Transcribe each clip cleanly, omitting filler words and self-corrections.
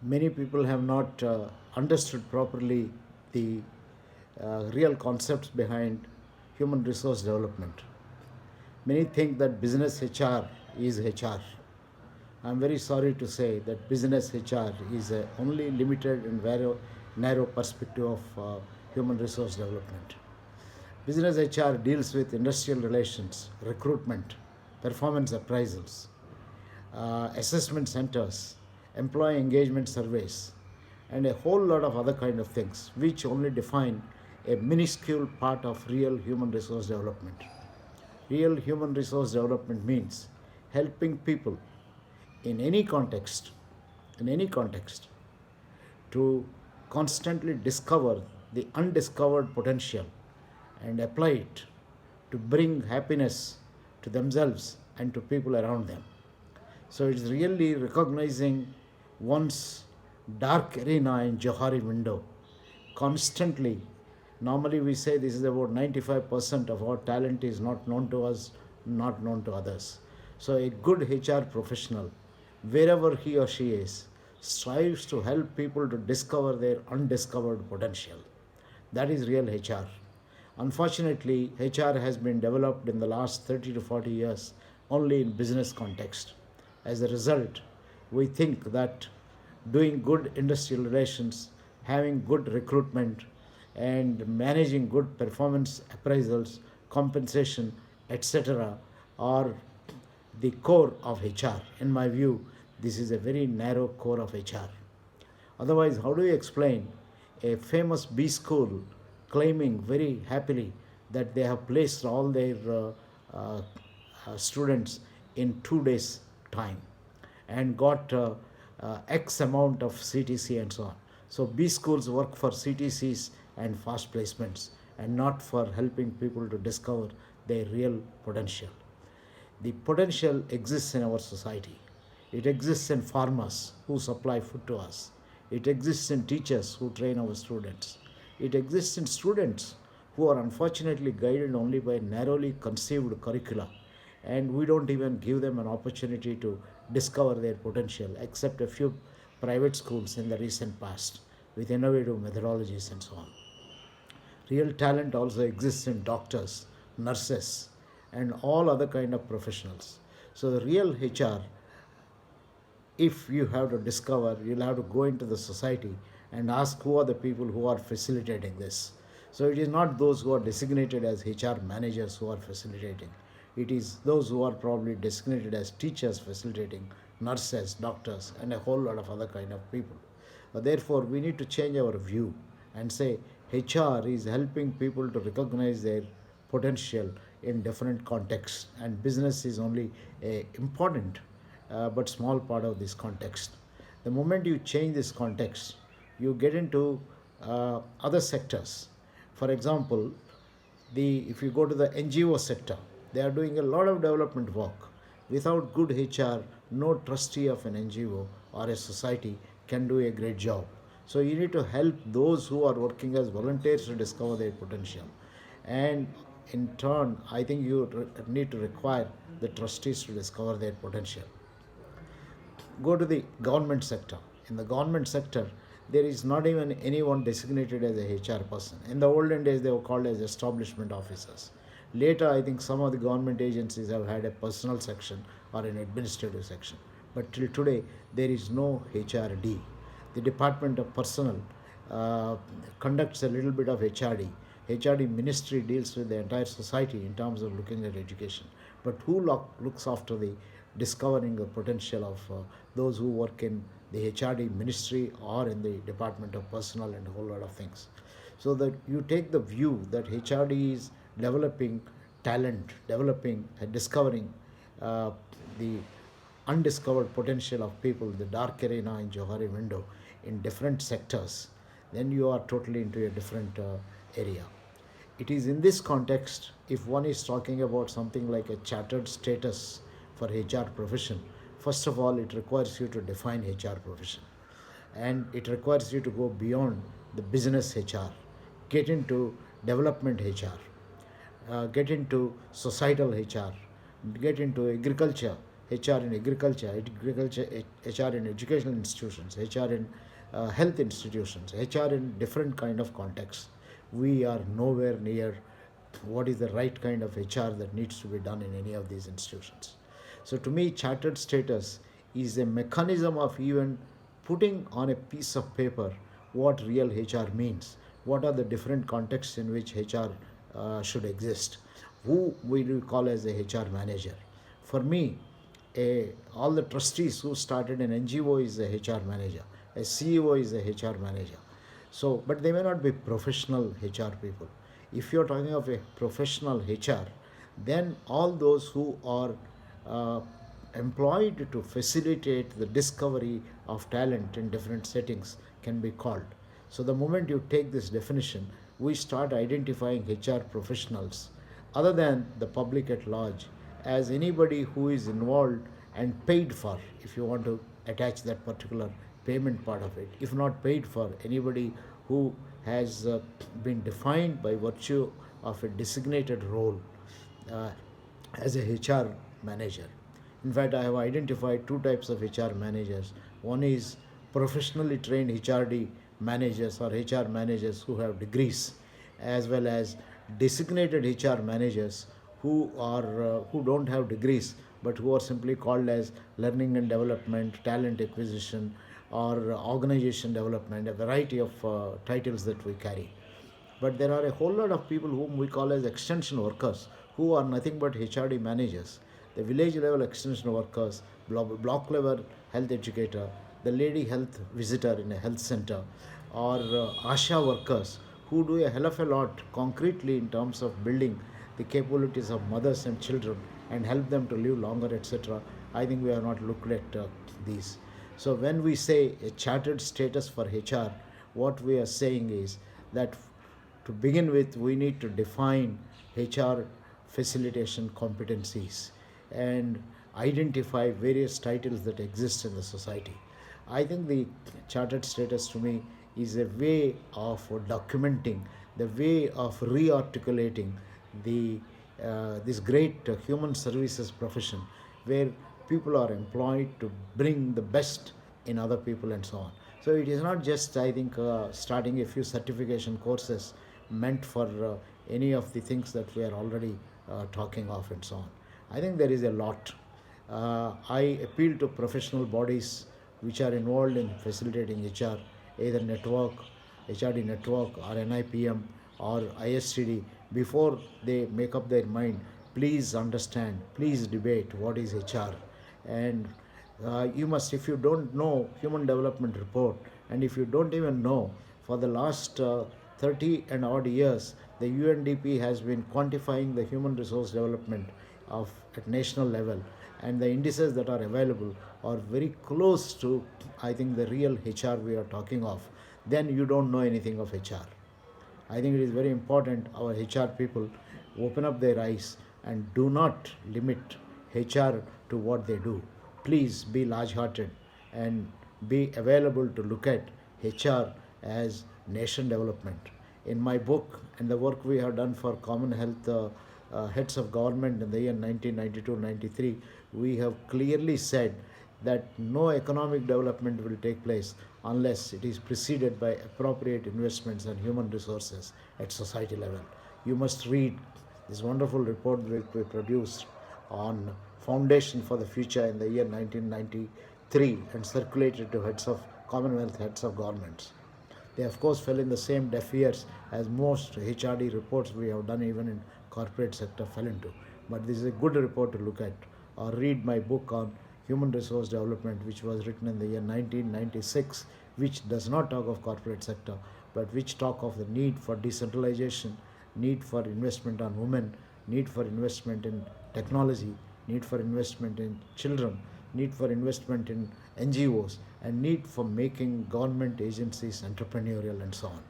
Many people have not understood properly the real concepts behind human resource development. Many think that business HR is HR. I'm very sorry to say that business HR is a only limited and very narrow perspective of human resource development. Business HR deals with industrial relations, recruitment, performance appraisals, assessment centers, employee engagement surveys, and a whole lot of other kind of things which only define a minuscule part of real human resource development. Real human resource development means helping people in any context, in any context, to constantly discover the undiscovered potential and apply it to bring happiness to themselves and to people around them. So it's really recognizing one's dark arena and Johari window constantly. Normally, we say this is about 95% of our talent is not known to us, not known to others. So, a good HR professional, wherever he or she is, strives to help people to discover their undiscovered potential. That is real HR. Unfortunately, HR has been developed in the last 30 to 40 years only in business context. As a result, we think that doing good industrial relations, having good recruitment, and managing good performance appraisals, compensation, etc., are the core of HR. In my view, this is a very narrow core of HR. Otherwise, how do you explain a famous B school claiming very happily that they have placed all their uh, students in 2 days' time and got X amount of CTC and so on? So, B schools work for CTCs and fast placements and not for helping people to discover their real potential. The potential exists in our society. It exists in farmers who supply food to us. It exists in teachers who train our students. It exists in students who are unfortunately guided only by narrowly conceived curricula, and we don't even give them an opportunity to discover their potential, except a few private schools in the recent past with innovative methodologies and so on. Real talent also exists in doctors, nurses, and all other kind of professionals. So the real HR, if you have to discover, you'll have to go into the society and ask who are the people who are facilitating this. So it is not those who are designated as HR managers who are facilitating. It is those who are probably designated as teachers facilitating, nurses, doctors, and a whole lot of other kind of people. Therefore, we need to change our view and say HR is helping people to recognize their potential in different contexts, and business is only a important but small part of this context. The moment you change this context, you get into other sectors. For example, if you go to the NGO sector, they are doing a lot of development work. Without good HR, no trustee of an NGO or a society can do a great job. So you need to help those who are working as volunteers to discover their potential. And in turn, I think you need to require the trustees to discover their potential. Go to the government sector. In the government sector, there is not even anyone designated as a HR person. In the olden days, they were called as establishment officers. Later, I think some of the government agencies have had a personal section or an administrative section. But till today, there is no HRD. The Department of Personnel conducts a little bit of HRD. HRD ministry deals with the entire society in terms of looking at education. But who looks after the discovering the potential of those who work in the HRD ministry or in the Department of Personnel and a whole lot of things? So that you take the view that HRD is developing talent, developing and discovering the undiscovered potential of people, the dark arena in Johari window in different sectors, then you are totally into a different area. It is in this context, if one is talking about something like a chartered status for HR profession, first of all, it requires you to define HR profession, and it requires you to go beyond the business HR, get into development HR, get into societal HR, get into agriculture HR in agriculture, HR in educational institutions, HR in health institutions, HR in different kind of contexts. We are nowhere near what is the right kind of HR that needs to be done in any of these institutions. So to me, chartered status is a mechanism of even putting on a piece of paper what real HR means, what are the different contexts in which HR should exist, who we will call as a HR manager. For me, all the trustees who started an NGO is a HR manager, a CEO is a HR manager. So, but they may not be professional HR people. If you're talking of a professional HR, then all those who are uh, employed to facilitate the discovery of talent in different settings can be called. So, the moment you take this definition, we start identifying HR professionals other than the public at large as anybody who is involved and paid for, if you want to attach that particular payment part of it, if not paid for, anybody who has been defined by virtue of a designated role uh, as a HR manager. In fact, I have identified two types of HR managers. One is professionally trained HRD managers or HR managers who have degrees, as well as designated HR managers who don't have degrees but who are simply called as learning and development, talent acquisition, or organization development, a variety of titles that we carry. But there are a whole lot of people whom we call as extension workers who are nothing but HRD managers. The village level extension workers, block level health educator, the lady health visitor in a health center, or ASHA workers who do a hell of a lot concretely in terms of building the capabilities of mothers and children and help them to live longer, etc. I think we have not looked at these. So when we say a chartered status for HR, what we are saying is that to begin with, we need to define HR facilitation competencies and identify various titles that exist in the society. I think the chartered status to me is a way of documenting, the way of re-articulating the this great human services profession where people are employed to bring the best in other people and so on. So it is not just, I think, starting a few certification courses meant for any of the things that we are already talking of and so on. I think there is a lot. I appeal to professional bodies which are involved in facilitating HR, either network, HRD network, or NIPM, or ISTD, before they make up their mind. Please understand, please debate what is HR. And you must, if you don't know human development report, and if you don't even know, for the last 30 and odd years, the UNDP has been quantifying the human resource development of at national level, and the indices that are available are very close to, I think, the real HR we are talking of. Then you don't know anything of HR. I think it is very important our HR people open up their eyes and do not limit HR to what they do. Please be large hearted and be available to look at HR as nation development. In my book and the work we have done for common health heads of government in the year 1992-93, we have clearly said that no economic development will take place unless it is preceded by appropriate investments and human resources at society level. You must read this wonderful report that we produced on Foundation for the Future in the year 1993 and circulated to heads of Commonwealth heads of governments. They, of course, fell in the same deaf ears as most HRD reports we have done, even in corporate sector, fell into. But this is a good report to look at. Or read my book on human resource development, which was written in the year 1996, which does not talk of corporate sector, but which talk of the need for decentralization, need for investment on women, need for investment in technology, need for investment in children, need for investment in NGOs, and need for making government agencies entrepreneurial and so on.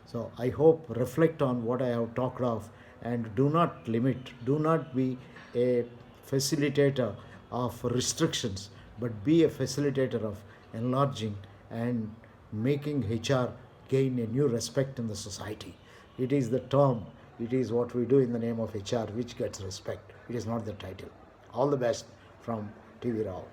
So I hope reflect on what I have talked of and do not limit, do not be a facilitator of restrictions, but be a facilitator of enlarging and making HR gain a new respect in the society. It is the term, it is what we do in the name of HR which gets respect. It is not the title. All the best from TV Rao.